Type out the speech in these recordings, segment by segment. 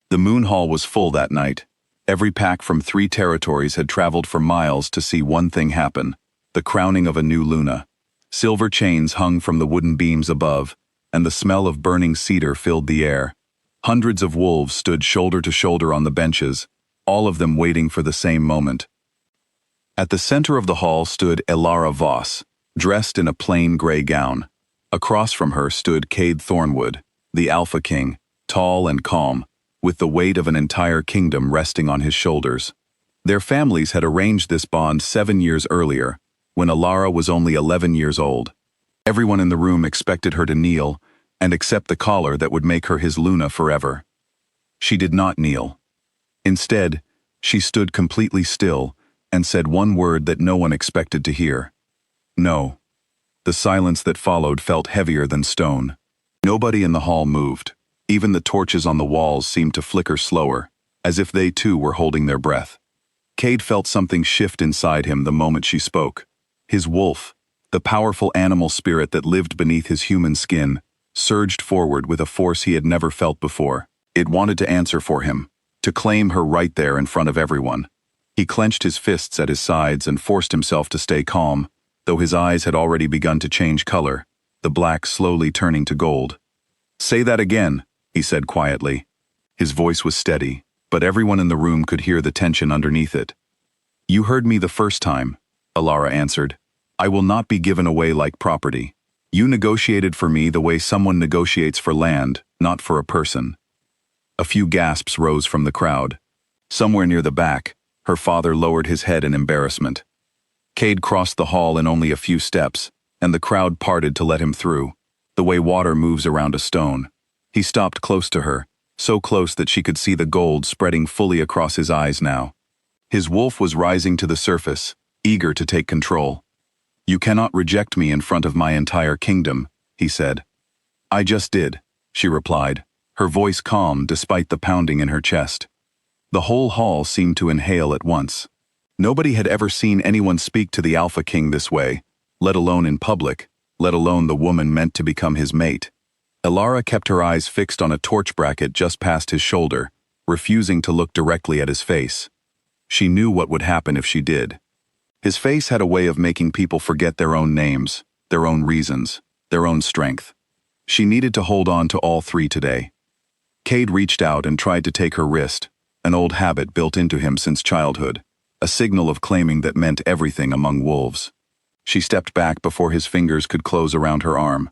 The Moon Hall was full that night. Every pack from 3 territories had traveled for miles to see one thing happen: the crowning of a new Luna. Silver chains hung from the wooden beams above, and the smell of burning cedar filled the air. Hundreds of wolves stood shoulder to shoulder on the benches, all of them waiting for the same moment. At the center of the hall stood Elara Voss, dressed in a plain gray gown. Across from her stood Kade Thornwood, the Alpha King, tall and calm, with the weight of an entire kingdom resting on his shoulders. Their families had arranged this bond 7 years earlier, when Elara was only 11 years old. Everyone in the room expected her to kneel and accept the collar that would make her his Luna forever. She did not kneel. Instead, she stood completely still and said one word that no one expected to hear: "No." The silence that followed felt heavier than stone. Nobody in the hall moved. Even the torches on the walls seemed to flicker slower, as if they too were holding their breath. Kade felt something shift inside him the moment she spoke. His wolf, the powerful animal spirit that lived beneath his human skin, surged forward with a force he had never felt before. It wanted to answer for him, to claim her right there in front of everyone. He clenched his fists at his sides and forced himself to stay calm, though his eyes had already begun to change color, the black slowly turning to gold. "Say that again," he said quietly. His voice was steady, but everyone in the room could hear the tension underneath it. "You heard me the first time," Elara answered. "I will not be given away like property. You negotiated for me the way someone negotiates for land, not for a person." A few gasps rose from the crowd. Somewhere near the back, her father lowered his head in embarrassment. Kade crossed the hall in only a few steps, and the crowd parted to let him through, the way water moves around a stone. He stopped close to her, so close that she could see the gold spreading fully across his eyes now. His wolf was rising to the surface, eager to take control. "You cannot reject me in front of my entire kingdom," he said. "I just did," she replied, her voice calm despite the pounding in her chest. The whole hall seemed to inhale at once. Nobody had ever seen anyone speak to the Alpha King this way, let alone in public, let alone the woman meant to become his mate. Elara kept her eyes fixed on a torch bracket just past his shoulder, refusing to look directly at his face. She knew what would happen if she did. His face had a way of making people forget their own names, their own reasons, their own strength. She needed to hold on to all 3 today. Kade reached out and tried to take her wrist, an old habit built into him since childhood, a signal of claiming that meant everything among wolves. She stepped back before his fingers could close around her arm.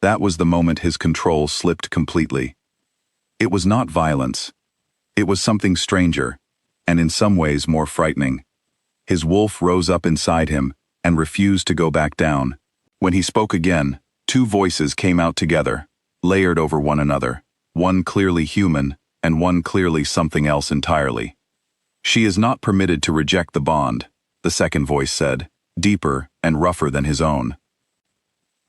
That was the moment his control slipped completely. It was not violence. It was something stranger, and in some ways more frightening. His wolf rose up inside him and refused to go back down. When he spoke again, 2 voices came out together, layered over one another, one clearly human and one clearly something else entirely. "She is not permitted to reject the bond," the second voice said, deeper and rougher than his own.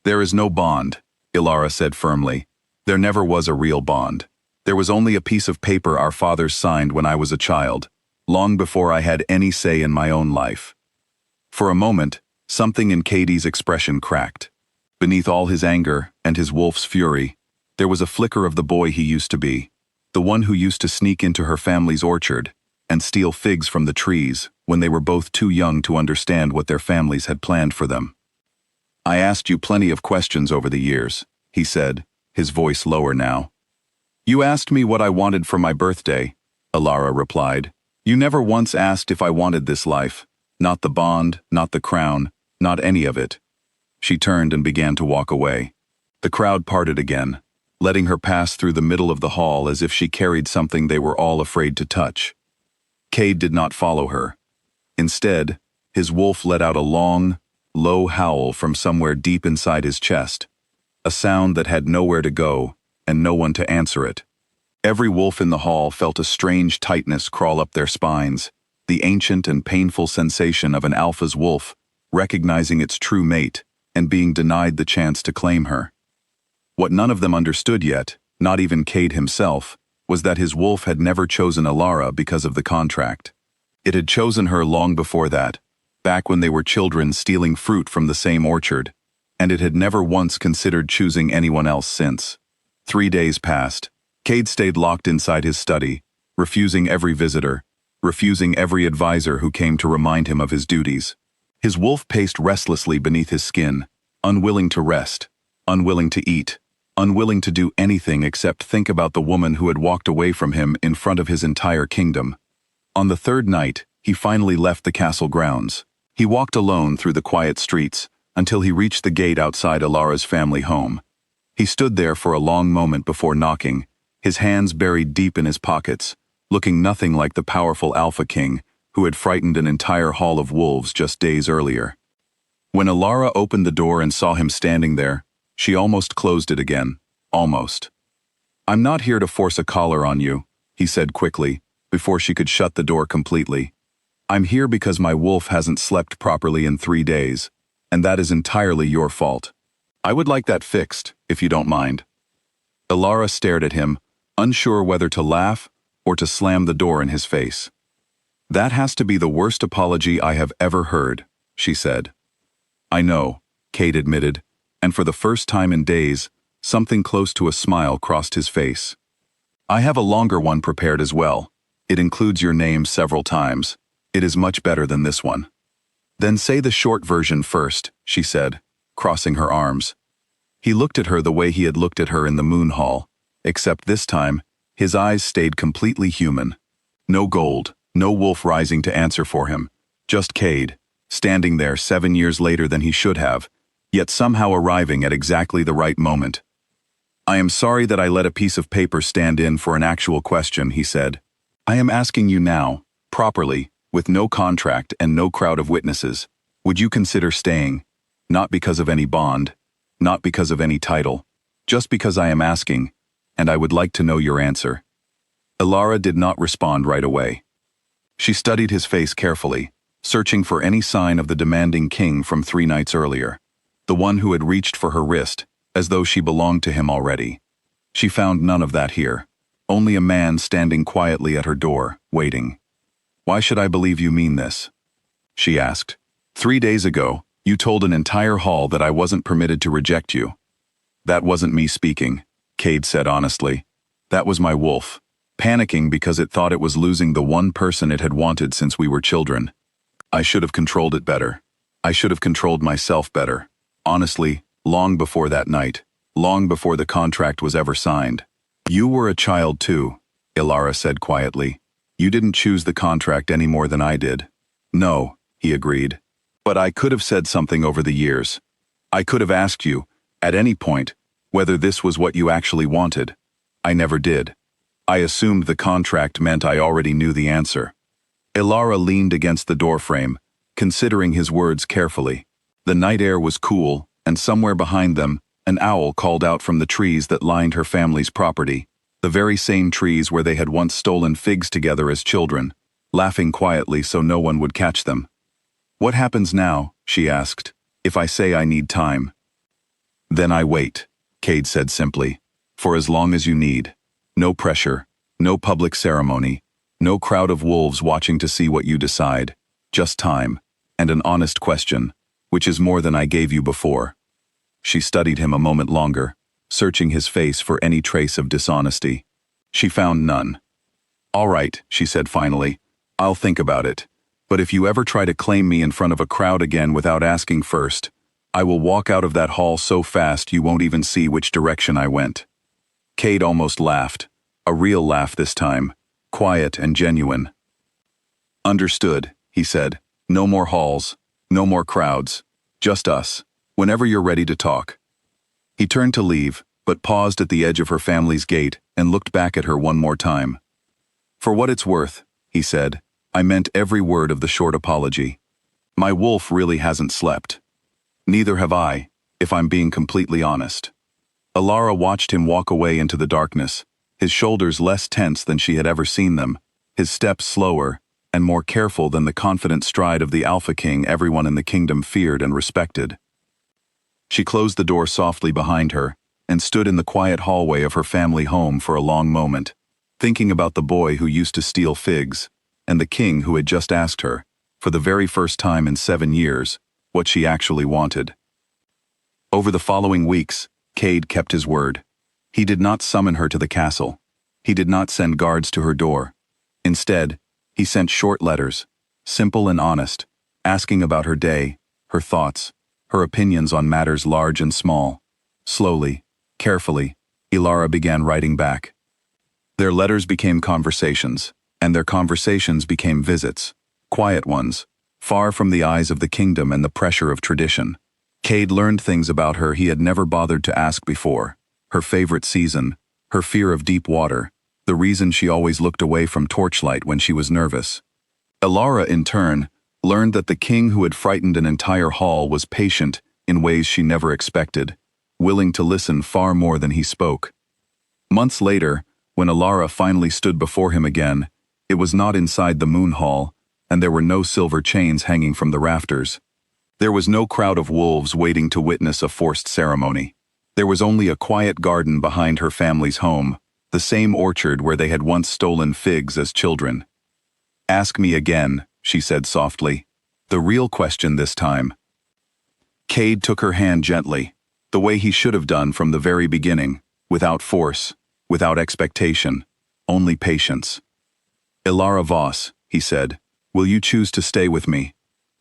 "There is no bond," Elara said firmly. "There never was a real bond. There was only a piece of paper our fathers signed when I was a child, long before I had any say in my own life." For a moment, something in Kade's expression cracked. Beneath all his anger and his wolf's fury, there was a flicker of the boy he used to be, the one who used to sneak into her family's orchard and steal figs from the trees when they were both too young to understand what their families had planned for them. "I asked you plenty of questions over the years," he said, his voice lower now. "You asked me what I wanted for my birthday," Elara replied. "You never once asked if I wanted this life. Not the bond, not the crown, not any of it." She turned and began to walk away. The crowd parted again, letting her pass through the middle of the hall as if she carried something they were all afraid to touch. Kade did not follow her. Instead, his wolf let out a long, low howl from somewhere deep inside his chest, a sound that had nowhere to go and no one to answer it. Every wolf in the hall felt a strange tightness crawl up their spines, the ancient and painful sensation of an alpha's wolf recognizing its true mate and being denied the chance to claim her. What none of them understood yet, not even Kade himself, was that his wolf had never chosen Elara because of the contract. It had chosen her long before that, back when they were children stealing fruit from the same orchard, and it had never once considered choosing anyone else since. 3 days passed, Kade stayed locked inside his study, refusing every visitor, refusing every advisor who came to remind him of his duties. His wolf paced restlessly beneath his skin, unwilling to rest, unwilling to eat, unwilling to do anything except think about the woman who had walked away from him in front of his entire kingdom. On the third night, he finally left the castle grounds. He walked alone through the quiet streets until he reached the gate outside Elara's family home. He stood there for a long moment before knocking, his hands buried deep in his pockets, looking nothing like the powerful Alpha King who had frightened an entire hall of wolves just days earlier. When Elara opened the door and saw him standing there, she almost closed it again. Almost. "I'm not here to force a collar on you," he said quickly, before she could shut the door completely. "I'm here because my wolf hasn't slept properly in 3 days, and that is entirely your fault. I would like that fixed, if you don't mind." Elara stared at him, unsure whether to laugh or to slam the door in his face. "That has to be the worst apology I have ever heard," she said. "I know," Kade admitted, and for the first time in days, something close to a smile crossed his face. "I have a longer one prepared as well. It includes your name several times. It is much better than this one." "Then say the short version first," she said, crossing her arms. He looked at her the way he had looked at her in the moon hall, except this time, his eyes stayed completely human. No gold, no wolf rising to answer for him, just Kade, standing there 7 years later than he should have, yet somehow arriving at exactly the right moment. "I am sorry that I let a piece of paper stand in for an actual question," he said. "I am asking you now, properly, with no contract and no crowd of witnesses, would you consider staying? Not because of any bond, not because of any title, just because I am asking, and I would like to know your answer." Elara did not respond right away. She studied his face carefully, searching for any sign of the demanding king from 3 nights earlier, the one who had reached for her wrist, as though she belonged to him already. She found none of that here, only a man standing quietly at her door, waiting. "Why should I believe you mean this?" she asked. 3 days ago, you told an entire hall that I wasn't permitted to reject you." "That wasn't me speaking," Kade said honestly. "That was my wolf, panicking because it thought it was losing the one person it had wanted since we were children. I should have controlled it better. I should have controlled myself better. Honestly, long before that night, long before the contract was ever signed." "You were a child too," Elara said quietly. "You didn't choose the contract any more than I did." "No," he agreed. "But I could have said something over the years. I could have asked you, at any point, whether this was what you actually wanted. I never did. I assumed the contract meant I already knew the answer." Elara leaned against the doorframe, considering his words carefully. The night air was cool, and somewhere behind them, an owl called out from the trees that lined her family's property, the very same trees where they had once stolen figs together as children, laughing quietly so no one would catch them. "What happens now," she asked, "if I say I need time?" "Then I wait," Kade said simply, "for as long as you need. No pressure, no public ceremony, no crowd of wolves watching to see what you decide, just time, and an honest question, which is more than I gave you before." She studied him a moment longer, searching his face for any trace of dishonesty. She found none. "All right," she said finally, "I'll think about it. But if you ever try to claim me in front of a crowd again without asking first, I will walk out of that hall so fast you won't even see which direction I went." Kade almost laughed, a real laugh this time, quiet and genuine. "Understood," he said. "No more halls, no more crowds, just us, whenever you're ready to talk." He turned to leave, but paused at the edge of her family's gate and looked back at her one more time. "For what it's worth," he said, "I meant every word of the short apology. My wolf really hasn't slept. Neither have I, if I'm being completely honest." Elara watched him walk away into the darkness, his shoulders less tense than she had ever seen them, his steps slower and more careful than the confident stride of the Alpha King everyone in the kingdom feared and respected. She closed the door softly behind her and stood in the quiet hallway of her family home for a long moment, thinking about the boy who used to steal figs, and the king who had just asked her, for the very first time in 7 years, what she actually wanted. Over the following weeks, Kade kept his word. He did not summon her to the castle. He did not send guards to her door. Instead, he sent short letters, simple and honest, asking about her day, her thoughts, her opinions on matters large and small. Slowly, carefully, Elara began writing back. Their letters became conversations, and their conversations became visits, quiet ones, far from the eyes of the kingdom and the pressure of tradition. Kade learned things about her he had never bothered to ask before: her favorite season, her fear of deep water, the reason she always looked away from torchlight when she was nervous. Elara, in turn, learned that the king who had frightened an entire hall was patient in ways she never expected, willing to listen far more than he spoke. Months later, when Elara finally stood before him again, it was not inside the moon hall, and there were no silver chains hanging from the rafters. There was no crowd of wolves waiting to witness a forced ceremony. There was only a quiet garden behind her family's home, the same orchard where they had once stolen figs as children. "Ask me again," she said softly. "The real question this time." Kade took her hand gently, the way he should have done from the very beginning, without force, without expectation, only patience. "Elara Voss," he said, "will you choose to stay with me?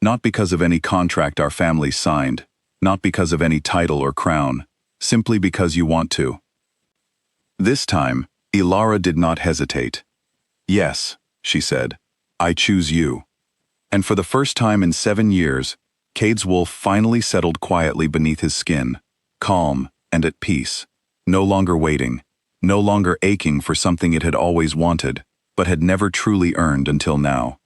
Not because of any contract our families signed, not because of any title or crown, simply because you want to." This time, Elara did not hesitate. "Yes," she said, "I choose you." And for the first time in 7 years, Kade's wolf finally settled quietly beneath his skin, calm and at peace, no longer waiting, no longer aching for something it had always wanted, but had never truly earned until now.